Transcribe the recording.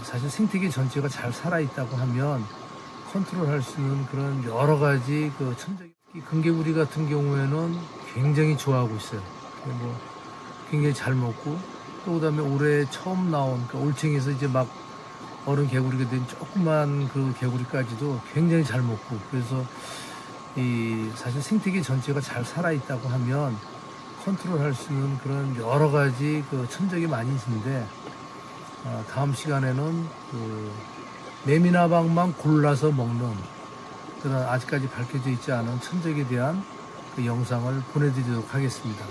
사실 생태계 전체가 잘 살아있다고 하면 컨트롤할 수 있는 그런 여러 가지 이 금개구리 같은 경우에는 굉장히 좋아하고 있어요. 뭐 굉장히 잘 먹고, 또 그다음에 올해 처음 나온 올챙이에서 이제 막 어른 개구리가 된 조그만 그 개구리까지도 굉장히 잘 먹고, 그래서 사실 생태계 전체가 잘 살아있다고 하면 컨트롤할 수 있는 그런 여러 가지 천적이 많이 있는데, 다음 시간에는 매미나방만 골라서 먹는 그런 아직까지 밝혀져 있지 않은 천적에 대한 그 영상을 보내드리도록 하겠습니다.